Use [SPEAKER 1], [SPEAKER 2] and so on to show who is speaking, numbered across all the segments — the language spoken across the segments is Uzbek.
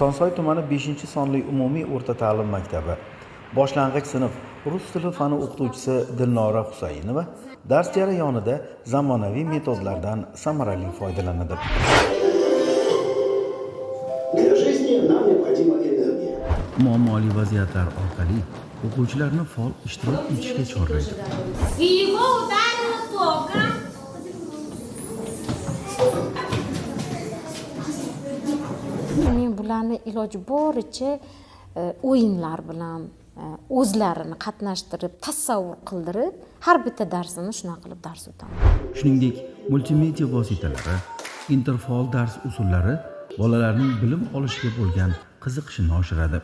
[SPEAKER 1] Kosonsoy tumani 5-sonli umumiy o'rta ta'lim maktabi boshlang'ich sinf rus tili fani o'qituvchisi Dilnora Husaynova dars jarayonida zamonaviy metodlardan samarali foydalanadi.
[SPEAKER 2] Для жизни нам необходима энергия.
[SPEAKER 1] Muammoli vaziyatlar orqali o'quvchilarni faol ishtirok etishga chorlaydi.
[SPEAKER 3] Men bularni iloji boricha o'yinlar bilan o'zlarini qatnashtirib, tasavvur qildirib, har bitta darsini shunaqa qilib dars o'taman.
[SPEAKER 1] Shuningdek, multimedia vositalari, interfaol dars usullari bolalarning bilim olishiga bo'lgan qiziqishini oshiradi.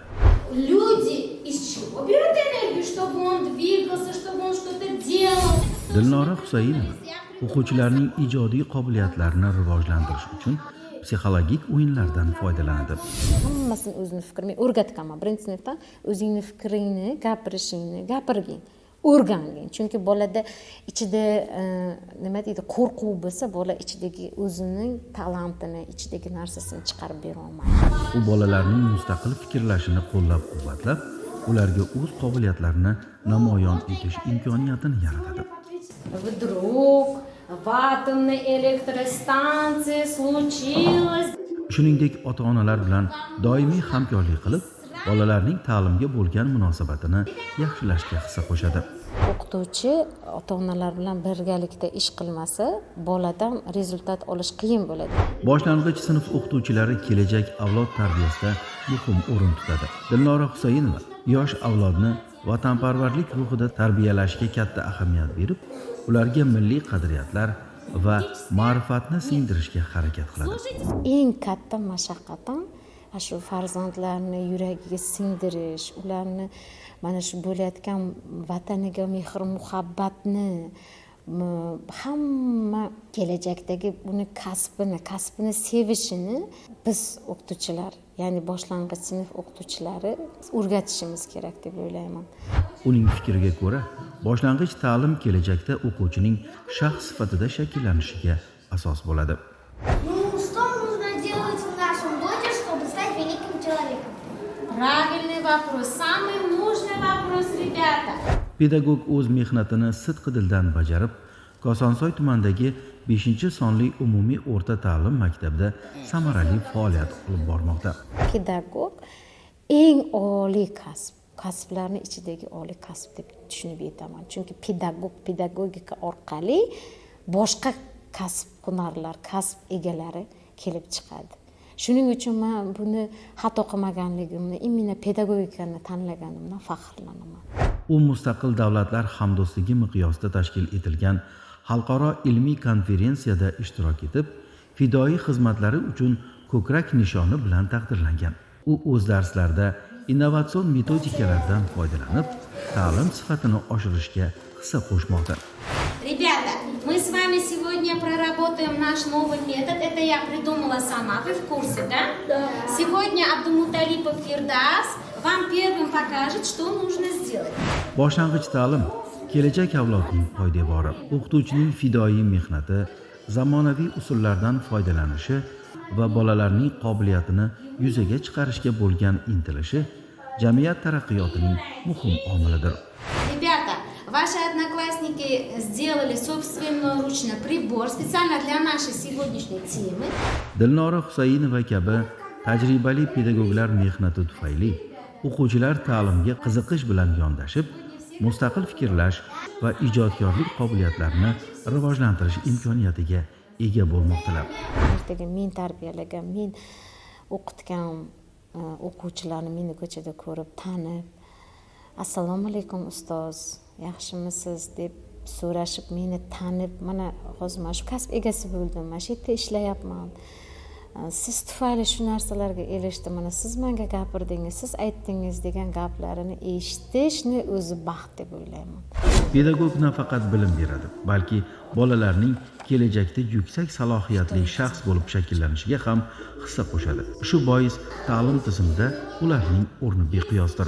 [SPEAKER 4] Люди из чего берут энергию, чтобы он двигался, чтобы он что-то делал?
[SPEAKER 1] Dilnora Husaynova o'quvchilarning ijodiy qobiliyatlarini rivojlantirish uchun psixologik o'yinlardan foydalanadi.
[SPEAKER 3] Hammasini o'zini fikri, men o'rgatganman. Birinchi sinfdan o'zingni fikringni, gapirishingni gapirgin, o'rgangin. Chunki bolada ichida nima deydi, qo'rquv bo'lsa, bola ichidagi o'zining talantini, ichidagi narsasini chiqarib bera olmaydi.
[SPEAKER 1] U bolalarning mustaqil fikrlashini qo'llab-quvvatlab, ularga o'z qobiliyatlarini namoyon etish imkoniyatini yaratadi.
[SPEAKER 4] Вдруг в атомной электростанции случилось.
[SPEAKER 1] Shuningdek, ota-onalar bilan doimiy hamkorlik qilib, bolalarning ta'limga bo'lgan munosabatini yaxshilashga hissa qo'shadi.
[SPEAKER 3] O'qituvchi ota-onalar bilan birgalikda ish qilmasa, boladan rezultat olish qiyin bo'ladi.
[SPEAKER 1] Boshlang'ich sinf o'qituvchilari kelajak avlod tarbiyasida muhim o'rin tutadi. Dilnora Husaynova yosh avlodni vatanparvarlik ruhida tarbiyalashga katta ahamiyat berib, ularga milliy qadriyatlar va ma'rifatni singdirishga harakat qiladi.
[SPEAKER 3] Eng katta mashaqqatim shu farzandlarni yuragiga singdirish, ularni mana shu bo'layotgan vataniga mehr muhabbatni, hamma kelajakdagi uni kasbini sevishini biz o'qituvchilar, ya'ni boshlang'ich sinf o'qituvchilari o'rgatishimiz kerak deb o'ylayman.
[SPEAKER 1] Uning fikriga ko'ra, boshlang'ich ta'lim kelajakda o'quvchining shaxs sifatida shakllanishiga asos bo'ladi.
[SPEAKER 5] Что нужно делать в нашем годе, чтобы стать великим человеком?
[SPEAKER 4] Правильный вопрос, самый нужный вопрос, ребята.
[SPEAKER 1] Pedagog o'z mehnatini sidqidildan bajarib, Kosonsoy tumanidagi 5-sonli umumiy o'rta ta'lim maktabida samarali faoliyat olib bormoqda.
[SPEAKER 3] Pedagog eng oliy kasblarning ichidagi oliy kasb deb tushunib yetaman. Chunki pedagogika orqali boshqa kasb hunarlar, kasb egalari kelib chiqadi. Shuning uchun men buni xato qilmaganligimni, imенно pedagogikani tanlaganimdan faxrlanaman.
[SPEAKER 1] U mustaqil davlatlar hamdo'stligi miqyosida tashkil etilgan xalqaro ilmiy konferensiyada ishtirok etib, fidoyi xizmatlari uchun ko'krak nishoni bilan taqdirlangan. U o'z darslarida innovatsion metodikalardan foydalanib, ta'lim sifatini oshirishga hissa qo'shmoqda.
[SPEAKER 4] Ребята, мы с вами сегодня проработаем наш новый метод. Это я придумала сама, вы в курсе, да?
[SPEAKER 5] Да.
[SPEAKER 4] Сегодня Абдумуталипов Фирдас вам первым покажет, что нужно сделать.
[SPEAKER 1] Boshlang'ich ta'lim kelajak avlodning poydevori. O'qituvchining fidoyi mehnati, zamonaviy usullardan foydalanishi va bolalarning qobiliyatini yuzaga chiqarishga bo'lgan intilishi jamiyat taraqqiyotining muhim omilidir.
[SPEAKER 4] Ребята, ваши одноклассники сделали собственноручно прибор специально для нашей сегодняшней темы.
[SPEAKER 1] Dilnora Husaynova kabi tajribali pedagoglar mehnati tufayli o'quvchilar ta'limga qiziqish bilan yondashib, mustaqil fikrlash va ijodkorlik qobiliyatlarini rivojlantirish imkoniyatiga ega bo'lmoqdalar.
[SPEAKER 3] Ertaga men tarbiyalagan, men o'qitgan o'quvchilarni meni ko'chada ko'rib, tanib, assalomu alaykum ustoz, yaxshimisiz deb so'rashib, meni tanib, mana hozir mana shu kasb egasi bo'ldim, mana shu yerda ishlayapman. Siz tufayli shu narsalarga erishdim, mana siz menga gapirdingiz, siz aytdingiz degan gaplarini eshitishni o'zi baxt deb o'ylayman.
[SPEAKER 1] Pedagog nafaqat bilim beradi, balki bolalarning kelajakda yuksak salohiyatli shaxs bo'lib shakllanishiga ham hissa qo'shadi. Shu bois ta'lim tizimida ularning o'rni beqiyosdir.